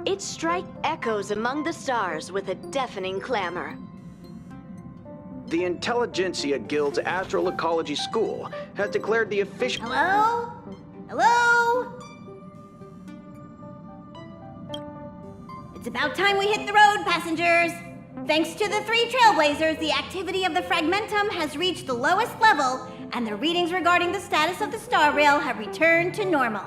Its strike echoes among the stars with a deafening clamor. The Intelligentsia Guild's Astral Ecology School has declared the official... Hello? Hello? It's about time we hit the road, passengers. Thanks to the 3 Trailblazers, the activity of the Fragmentum has reached the lowest level, and the readings regarding the status of the star rail have returned to normal.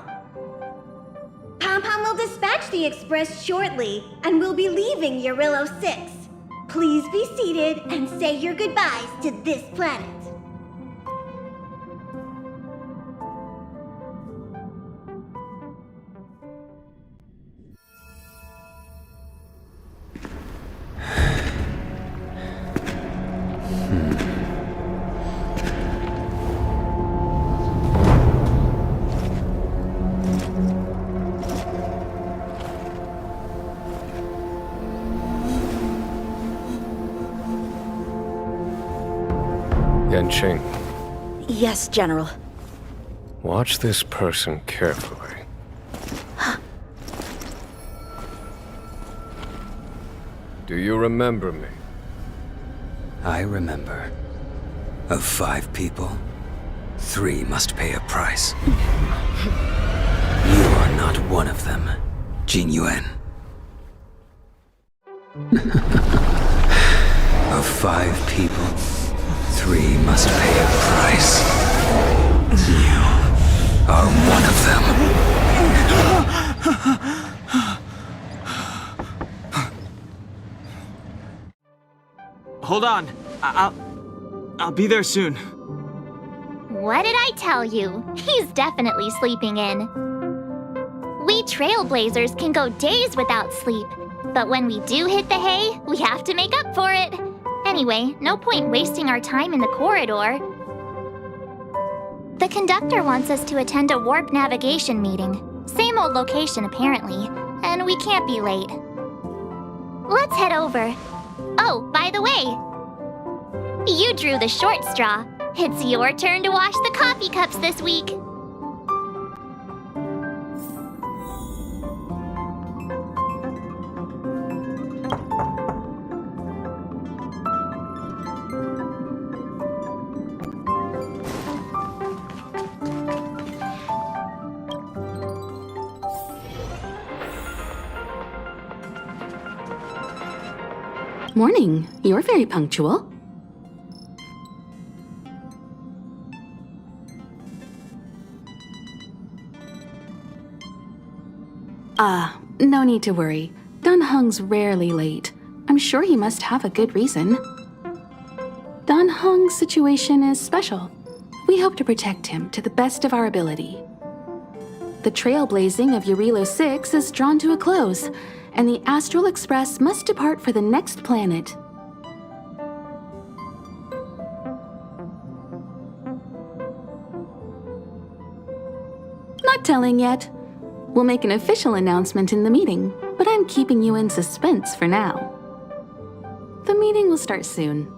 Pom-Pom will dispatch the express shortly, and we'll be leaving Eurillo 6. Please be seated and say your goodbyes to this planet. Yanqing, Yes, General. watch this person carefully. Do you remember me? I remember. Of 5 people, 3 must pay a price. You are not one of them, Jin Yuan. Of 5 people, 3 must pay a price. You are one of them. Hold on. I'll be there soon. What did I tell you? He's definitely sleeping in. We Trailblazers can go days without sleep, but when we do hit the hay, we have to make up for it. Anyway, no point wasting our time in the corridor. The conductor wants us to attend a warp navigation meeting. Same old location, apparently, and we can't be late. Let's head over. Oh, by the way, you drew the short straw. It's your turn to wash the coffee cups this week. Morning. You're very punctual. No need to worry. Dan Heng's rarely late. I'm sure he must have a good reason. Dan Heng's situation is special. We hope to protect him to the best of our ability. The trailblazing of Eurillo 6 is drawn to a close, and the Astral Express must depart for the next planet. Not telling yet. We'll make an official announcement in the meeting, but I'm keeping you in suspense for now. The meeting will start soon.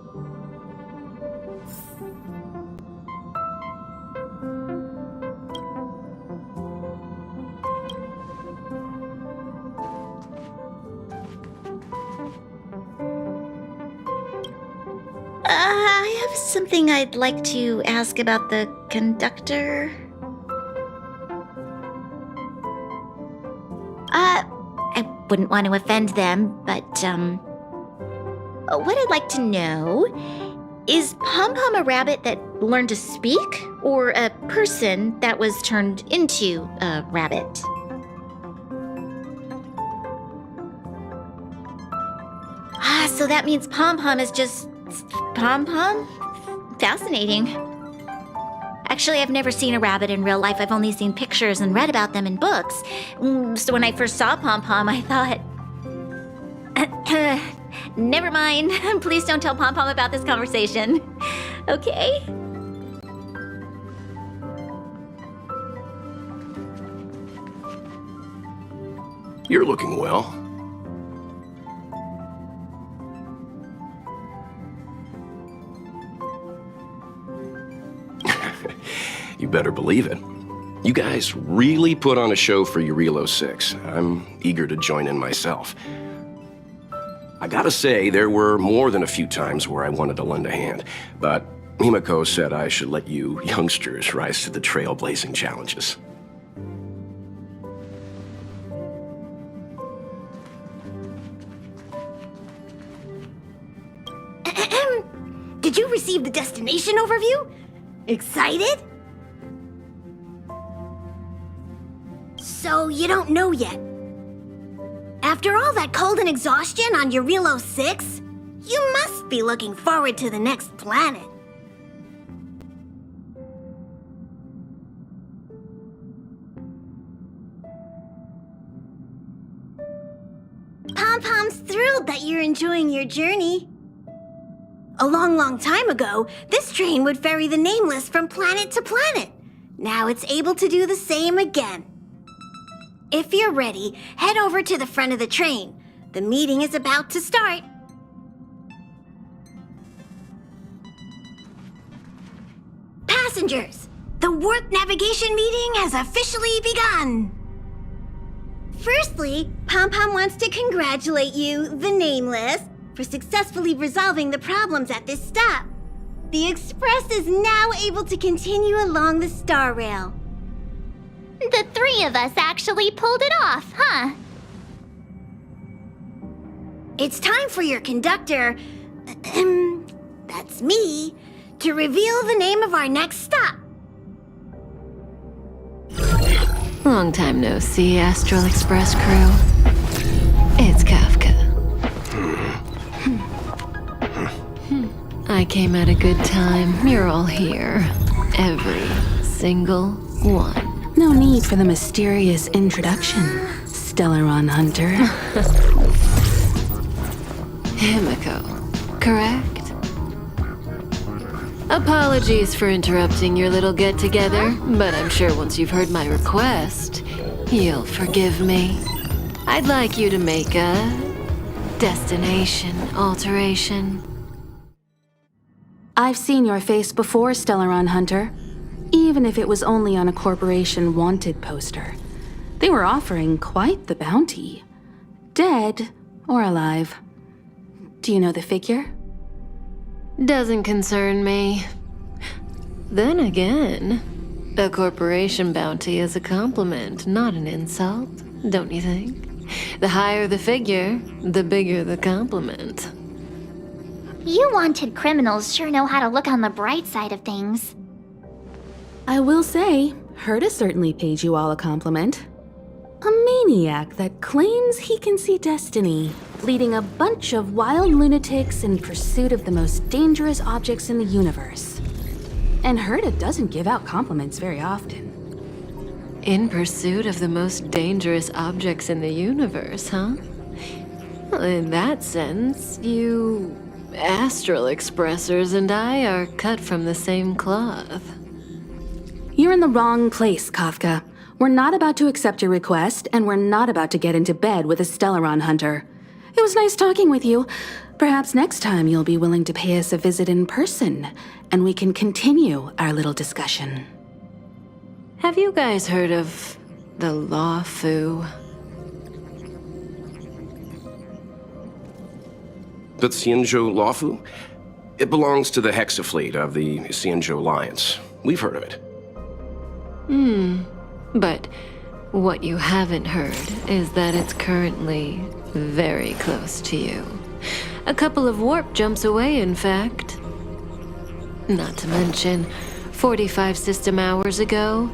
I have something I'd like to ask about the conductor. I wouldn't want to offend them, but, what I'd like to know is Pom-Pom a rabbit that learned to speak, or a person that was turned into a rabbit? So that means Pom-Pom is just Pom-Pom? Fascinating. Actually, I've never seen a rabbit in real life. I've only seen pictures and read about them in books. So when I first saw Pom-Pom, I thought... Never mind. Please don't tell Pom-Pom about this conversation. Okay? You're looking well. You better believe it. You guys really put on a show for Eurilo 6. I'm eager to join in myself. I gotta say, there were more than a few times where I wanted to lend a hand, but Himiko said I should let you youngsters rise to the trailblazing challenges. Did you receive the destination overview? Excited? So you don't know yet. After all that cold and exhaustion on Eurilo 6, you must be looking forward to the next planet. Pom-Pom's thrilled that you're enjoying your journey. A long time ago, this train would ferry the Nameless from planet to planet. Now it's able to do the same again. If you're ready, head over to the front of the train. The meeting is about to start. Passengers, the warp navigation meeting has officially begun. Firstly, Pom-Pom wants to congratulate you, the Nameless, for successfully resolving the problems at this stop. The Express is now able to continue along the Star Rail. The three of us actually pulled it off, huh? It's time for your conductor, that's me, to reveal the name of our next stop. Long time no see, Astral Express crew. It's Kafka. I came at a good time. You're all here. Every single one. No need for the mysterious introduction, Stellaron Hunter. Himiko, correct? Apologies for interrupting your little get-together, but I'm sure once you've heard my request, you'll forgive me. I'd like you to make a destination alteration. I've seen your face before, Stellaron Hunter. Even if it was only on a corporation wanted poster. They were offering quite the bounty. Dead or alive. Do you know the figure? Doesn't concern me. Then again, a corporation bounty is a compliment, not an insult, don't you think? The higher the figure, the bigger the compliment. You wanted criminals sure know how to look on the bright side of things. I will say, Herta certainly paid you all a compliment. A maniac that claims he can see destiny, leading a bunch of wild lunatics in pursuit of the most dangerous objects in the universe. And Herta doesn't give out compliments very often. In pursuit of the most dangerous objects in the universe, huh? Well, in that sense, you Astral Expressers and I are cut from the same cloth. You're in the wrong place, Kafka. We're not about to accept your request, and we're not about to get into bed with a Stellaron Hunter. It was nice talking with you. Perhaps next time you'll be willing to pay us a visit in person, and we can continue our little discussion. Have you guys heard of the Luofu? The Xianzhou Luofu? It belongs to the Hexafleet of the Xianzhou Alliance. We've heard of it. But what you haven't heard is that it's currently very close to you. A couple of warp jumps away, in fact. Not to mention, 45 system hours ago,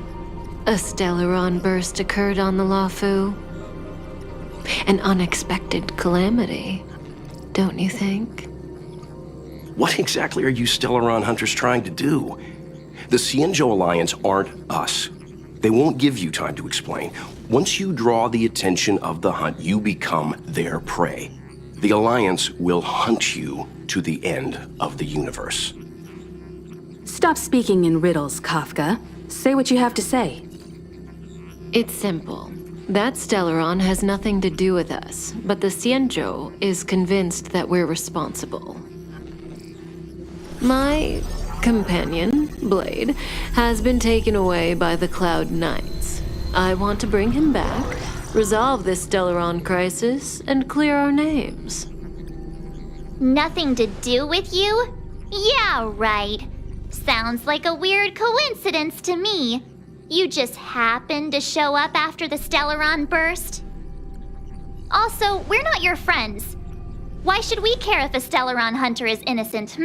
a Stellaron burst occurred on the Luofu. An unexpected calamity, don't you think? What exactly are you Stellaron Hunters trying to do? The Xianzhou Alliance aren't us. They won't give you time to explain. Once you draw the attention of the hunt, you become their prey. The Alliance will hunt you to the end of the universe. Stop speaking in riddles, Kafka. Say what you have to say. It's simple. That Stellaron has nothing to do with us, but the Xianzhou is convinced that we're responsible. My companion Blade, has been taken away by the Cloud Knights. I want to bring him back, resolve this Stellaron crisis, and clear our names. Nothing to do with you? Yeah, right. Sounds like a weird coincidence to me. You just happened to show up after the Stellaron burst? Also, we're not your friends. Why should we care if a Stellaron hunter is innocent,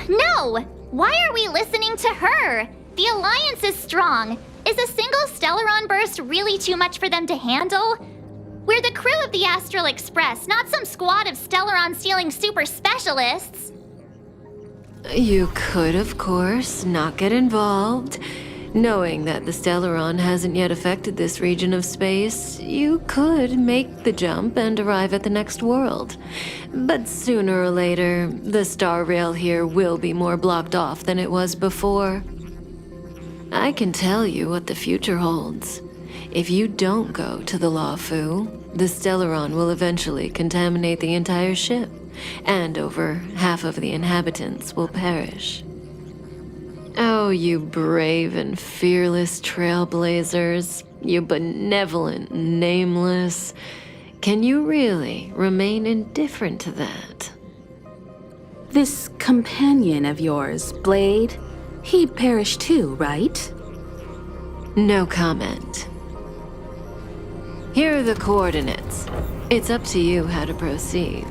No! Why are we listening to her? The Alliance is strong. Is a single Stellaron burst really too much for them to handle? We're the crew of the Astral Express, not some squad of Stellaron-stealing super specialists. You could, of course, not get involved. Knowing that the Stellaron hasn't yet affected this region of space, you could make the jump and arrive at the next world. But sooner or later, the star rail here will be more blocked off than it was before. I can tell you what the future holds. If you don't go to the Luofu, the Stellaron will eventually contaminate the entire ship, and over half of the inhabitants will perish. Oh, you brave and fearless trailblazers, you benevolent nameless. Can you really remain indifferent to that? This companion of yours, Blade, he perished too, right? No comment. Here are the coordinates. It's up to you how to proceed.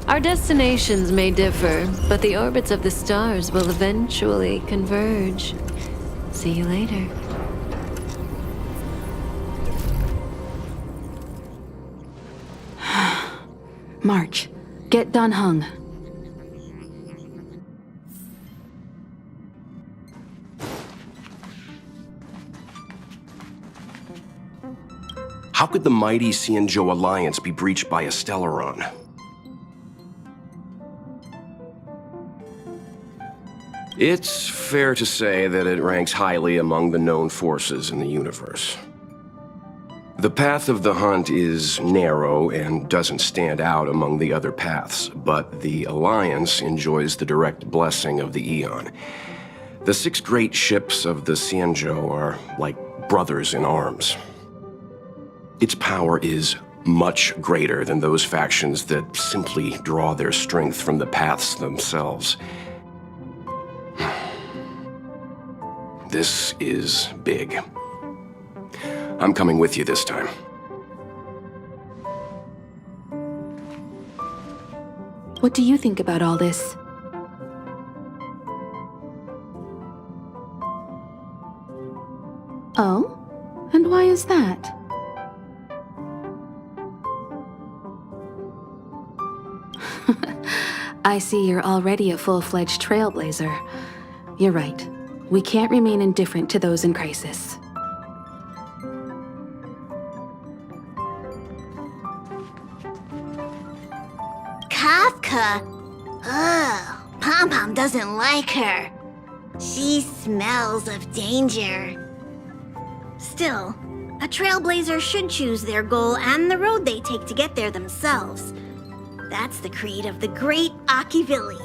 Our destinations may differ, but the orbits of the stars will eventually converge. See you later. March, get Dan Heng. How could the mighty Xianzhou Alliance be breached by a Stellaron? It's fair to say that it ranks highly among the known forces in the universe. The path of the hunt is narrow and doesn't stand out among the other paths, but the Alliance enjoys the direct blessing of the Eon. The 6 great ships of the Xianzhou are like brothers in arms. Its power is much greater than those factions that simply draw their strength from the paths themselves. This is big. I'm coming with you this time. What do you think about all this? Oh? And why is that? I see you're already a full-fledged trailblazer. You're right. We can't remain indifferent to those in crisis. Kafka? Ugh, Pom-Pom doesn't like her. She smells of danger. Still, a trailblazer should choose their goal and the road they take to get there themselves. That's the creed of the great Akivili.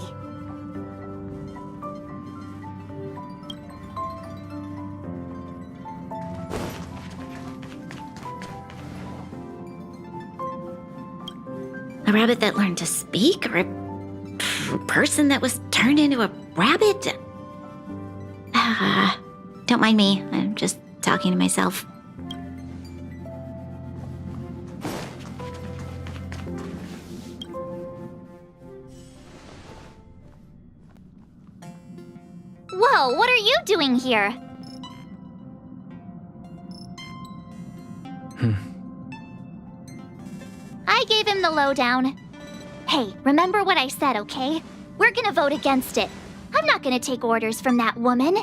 A rabbit that learned to speak? Or a person that was turned into a rabbit? Don't mind me. I'm just talking to myself. Whoa, what are you doing here? I gave him the lowdown. Hey, remember what I said, okay? We're gonna vote against it. I'm not gonna take orders from that woman.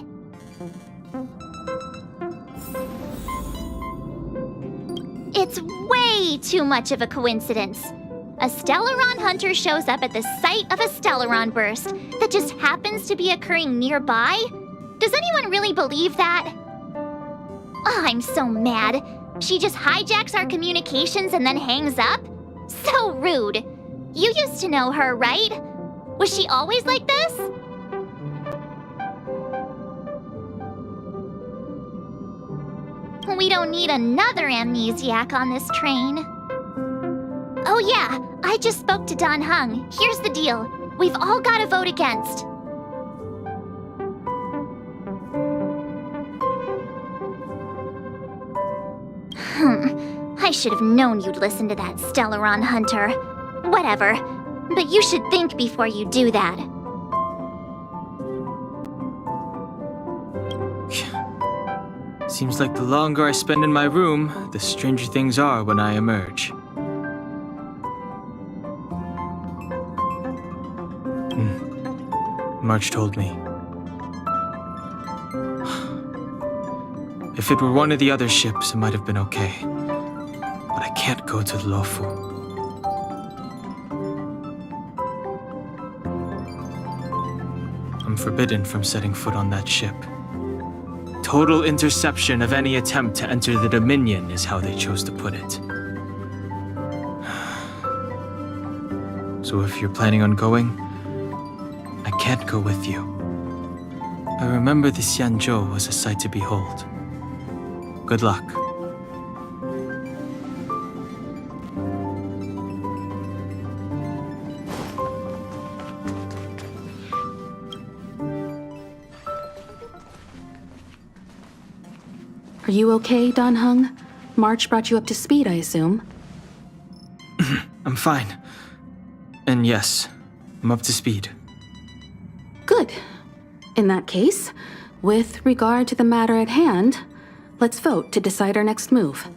It's way too much of a coincidence. A Stellaron hunter shows up at the site of a Stellaron burst that just happens to be occurring nearby? Does anyone really believe that? Oh, I'm so mad. She just hijacks our communications and then hangs up? So rude. You used to know her, right? Was she always like this? We don't need another amnesiac on this train. Oh yeah, I just spoke to Don Hung. Here's the deal. We've all got to vote against. I should have known you'd listen to that Stellaron Hunter. Whatever, but you should think before you do that. Seems like the longer I spend in my room, the stranger things are when I emerge. March told me. If it were one of the other ships, it might have been okay. But I can't go to Luofu. I'm forbidden from setting foot on that ship. Total interception of any attempt to enter the Dominion is how they chose to put it. So if you're planning on going, I can't go with you. I remember the Xianzhou was a sight to behold. Good luck. Are you okay, Don Hung? March brought you up to speed, I assume. I'm fine. And yes, I'm up to speed. Good. In that case, with regard to the matter at hand, let's vote to decide our next move.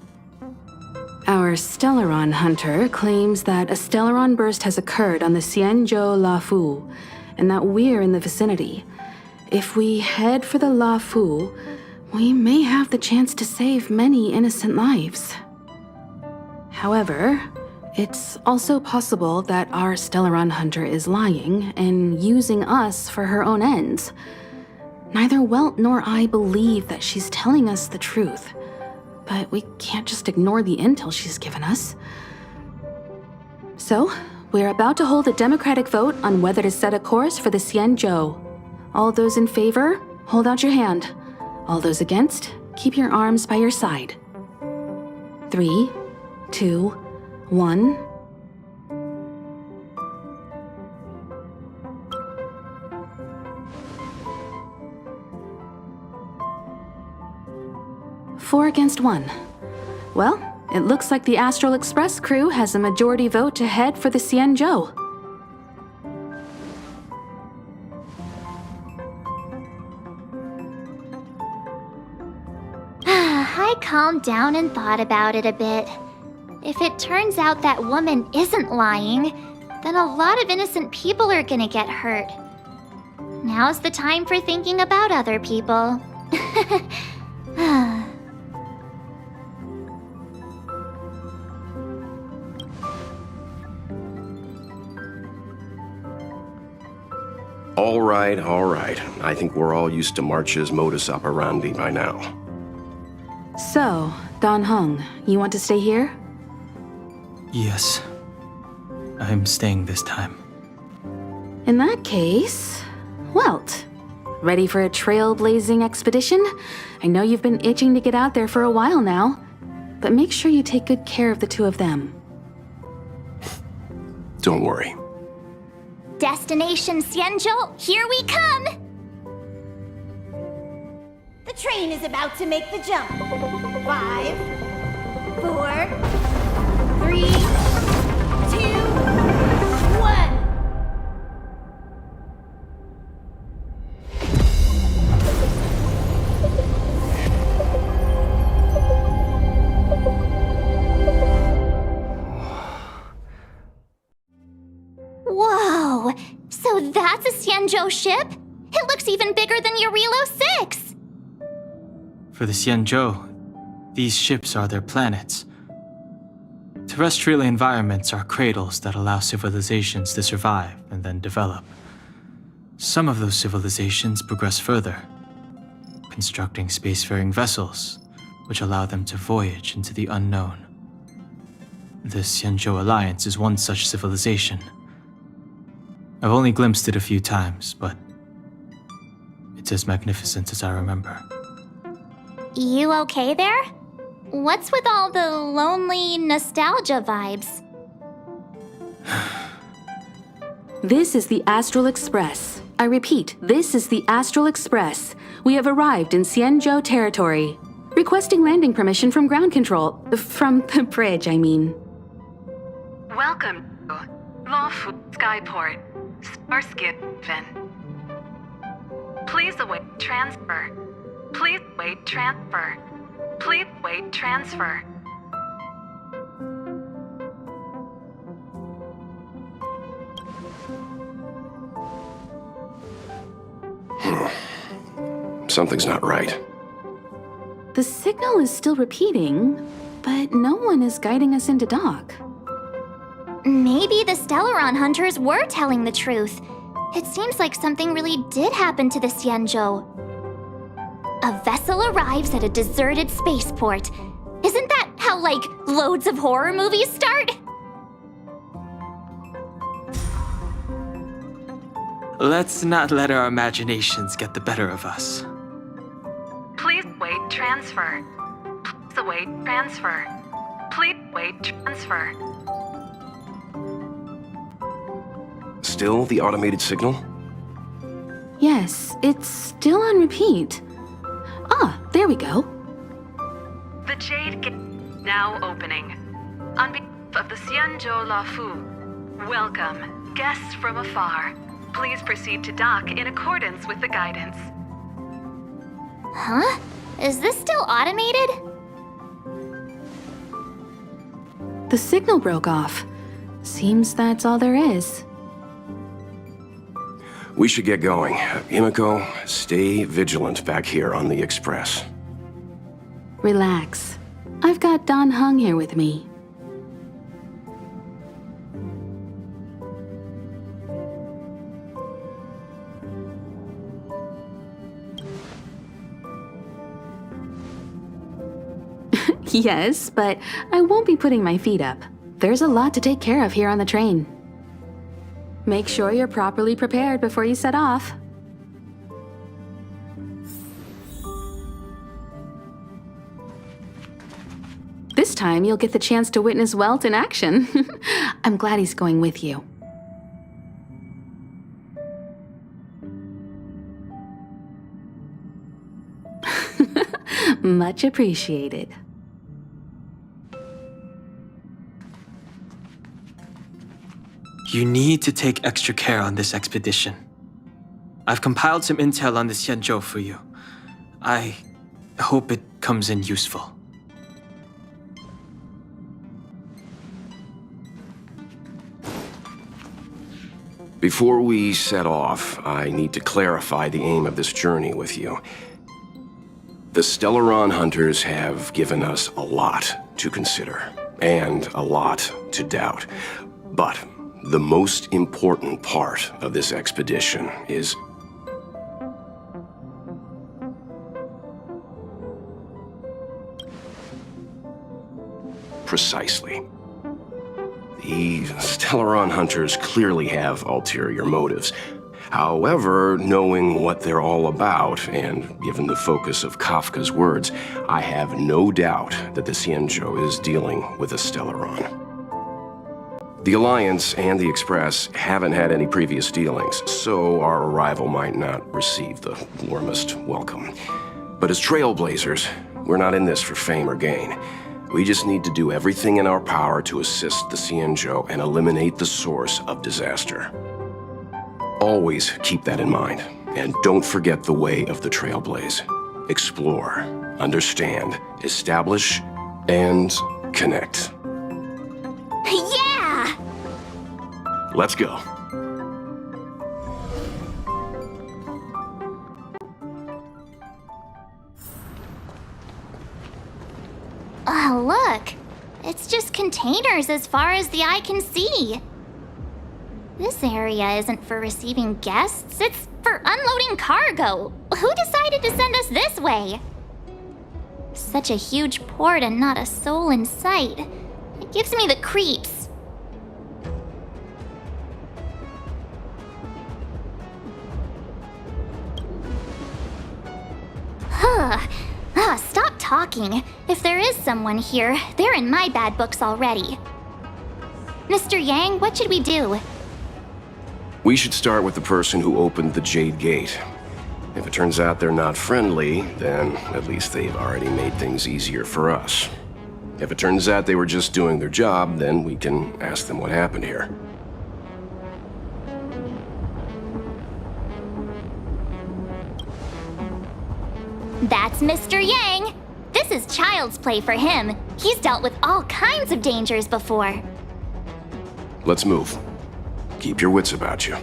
Our Stellaron hunter claims that a Stellaron burst has occurred on the Xianzhou Luofu, and that we're in the vicinity. If we head for the Luofu, we may have the chance to save many innocent lives. However, it's also possible that our Stellaron hunter is lying and using us for her own ends. Neither Welt nor I believe that she's telling us the truth, but we can't just ignore the intel she's given us. So, we're about to hold a democratic vote on whether to set a course for the Xianzhou. All those in favor, hold out your hand. All those against, keep your arms by your side. 3, 2, 1. Four against 1. Well, it looks like the Astral Express crew has a majority vote to head for the Xianzhou. I calmed down and thought about it a bit. If it turns out that woman isn't lying, then a lot of innocent people are gonna get hurt. Now's the time for thinking about other people. All right. I think we're all used to March's modus operandi by now. So, Don Hung, you want to stay here? Yes. I'm staying this time. In that case, Welt, ready for a trailblazing expedition? I know you've been itching to get out there for a while now, but make sure you take good care of the two of them. Don't worry. Destination Xianzhou, here we come! The train is about to make the jump. 5, 4, 3, 2, 1. Whoa! So that's a Xianzhou ship? It looks even bigger than Eurilo 6! For the Xianzhou, these ships are their planets. Terrestrial environments are cradles that allow civilizations to survive and then develop. Some of those civilizations progress further, constructing spacefaring vessels, which allow them to voyage into the unknown. The Xianzhou Alliance is one such civilization. I've only glimpsed it a few times, but it's as magnificent as I remember. You okay there? What's with all the lonely nostalgia vibes? This is the Astral Express. I repeat, this is the Astral Express. We have arrived in Xianzhou territory. Requesting landing permission from ground control. From the bridge, I mean. Welcome to Luofu Skyport, Starskin. Please await transfer. Please wait transfer. Please wait transfer. Something's not right. The signal is still repeating, but no one is guiding us into dock. Maybe the Stellaron hunters were telling the truth. It seems like something really did happen to the Xianzhou. A vessel arrives at a deserted spaceport. Isn't that how, like, loads of horror movies start? Let's not let our imaginations get the better of us. Please wait transfer. Please await transfer. Please wait transfer. Still the automated signal? Yes, it's still on repeat. Ah, there we go. The Jade Gate now opening. On behalf of the Xianzhou Luofu, welcome, guests from afar. Please proceed to dock in accordance with the guidance. Huh? Is this still automated? The signal broke off. Seems that's all there is. We should get going. Himiko, stay vigilant back here on the Express. Relax. I've got Don Hung here with me. Yes, but I won't be putting my feet up. There's a lot to take care of here on the train. Make sure you're properly prepared before you set off. This time you'll get the chance to witness Welt in action. I'm glad he's going with you. Much appreciated. You need to take extra care on this expedition. I've compiled some intel on the Xianzhou for you. I hope it comes in useful. Before we set off, I need to clarify the aim of this journey with you. The Stellaron hunters have given us a lot to consider, and a lot to doubt. But the most important part of this expedition is precisely. The Stellaron hunters clearly have ulterior motives. However, knowing what they're all about, and given the focus of Kafka's words, I have no doubt that the Xianzhou is dealing with a Stellaron. The Alliance and the Express haven't had any previous dealings, so our arrival might not receive the warmest welcome. But as trailblazers, we're not in this for fame or gain. We just need to do everything in our power to assist the Xianzhou and eliminate the source of disaster. Always keep that in mind, and don't forget the way of the Trailblaze. Explore, understand, establish, and connect. Yeah! Let's go. Oh, look. It's just containers as far as the eye can see. This area isn't for receiving guests, it's for unloading cargo. Who decided to send us this way? such a huge port and not a soul in sight. It gives me the creeps. Stop talking. If there is someone here, they're in my bad books already. Mr. Yang, what should we do? We should start with the person who opened the Jade Gate. If it turns out they're not friendly, then at least they've already made things easier for us. If it turns out they were just doing their job, then we can ask them what happened here. That's Mr. Yang. This is child's play for him. He's dealt with all kinds of dangers before. Let's move. Keep your wits about you.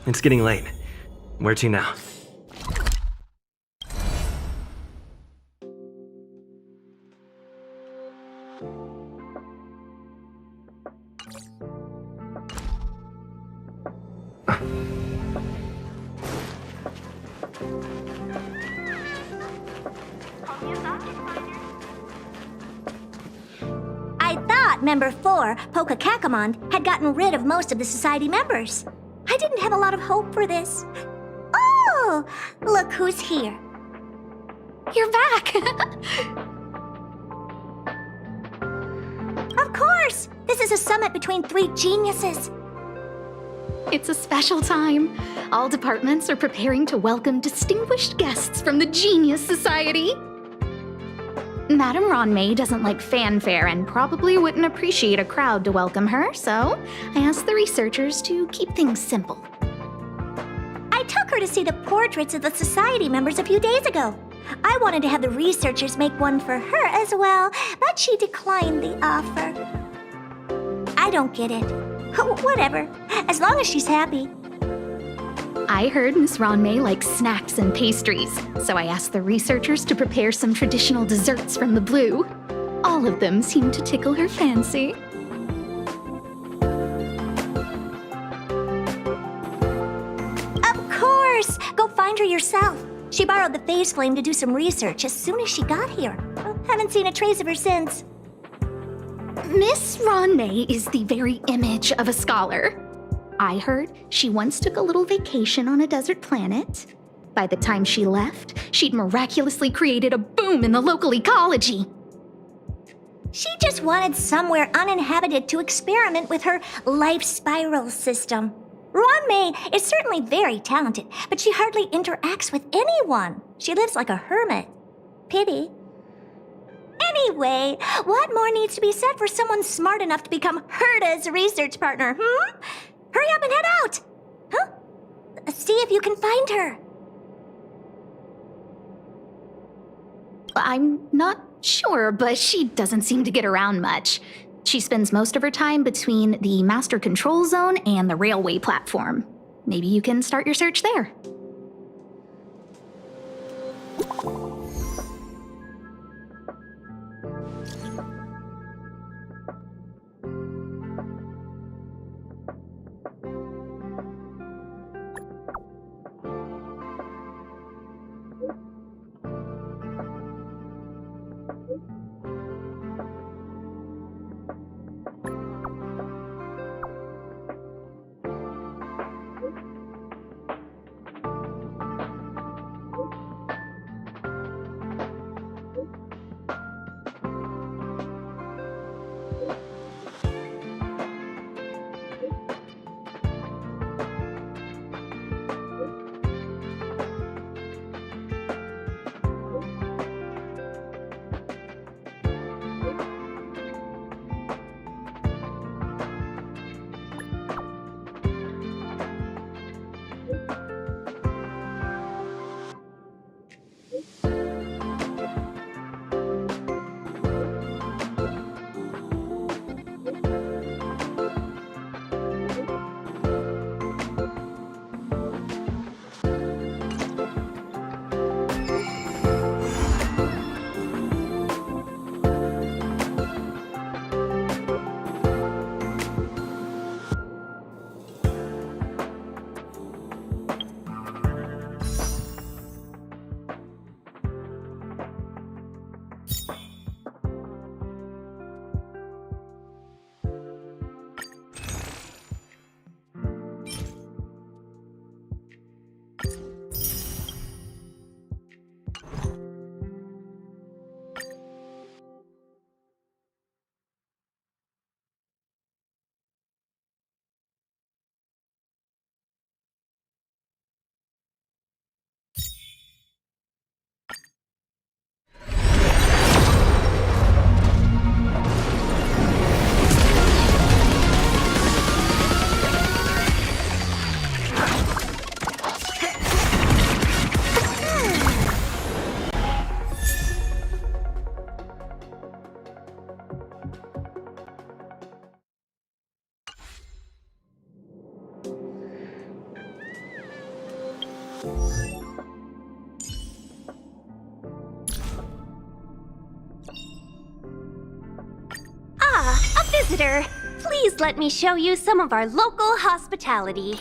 It's getting late. Where to now? I thought Member 4, Poka Kakamon, had gotten rid of most of the society members. I didn't have a lot of hope for this. Oh, look who's here. You're back! Of course! This is a summit between three geniuses. It's a special time. All departments are preparing to welcome distinguished guests from the Genius Society. Madame Ronmei doesn't like fanfare and probably wouldn't appreciate a crowd to welcome her, so I asked the researchers to keep things simple. I took her to see the portraits of the society members a few days ago. I wanted to have the researchers make one for her as well, but she declined the offer. I don't get it. Whatever, as long as she's happy. I heard Miss Ronmei likes snacks and pastries, so I asked the researchers to prepare some traditional desserts from the blue. All of them seemed to tickle her fancy. Of course! Go find her yourself. She borrowed the phase flame to do some research as soon as she got here. Haven't seen a trace of her since. Miss Ronmei is the very image of a scholar. I heard she once took a little vacation on a desert planet. By the time she left, she'd miraculously created a boom in the local ecology. She just wanted somewhere uninhabited to experiment with her life spiral system. Ronmei is certainly very talented, but she hardly interacts with anyone. She lives like a hermit. Pity. Anyway, what more needs to be said for someone smart enough to become Herta's research partner, Hurry up and head out! Huh? See if you can find her. I'm not sure, but she doesn't seem to get around much. She spends most of her time between the master control zone and the railway platform. Maybe you can start your search there. Ah, a visitor. Please let me show you some of our local hospitality.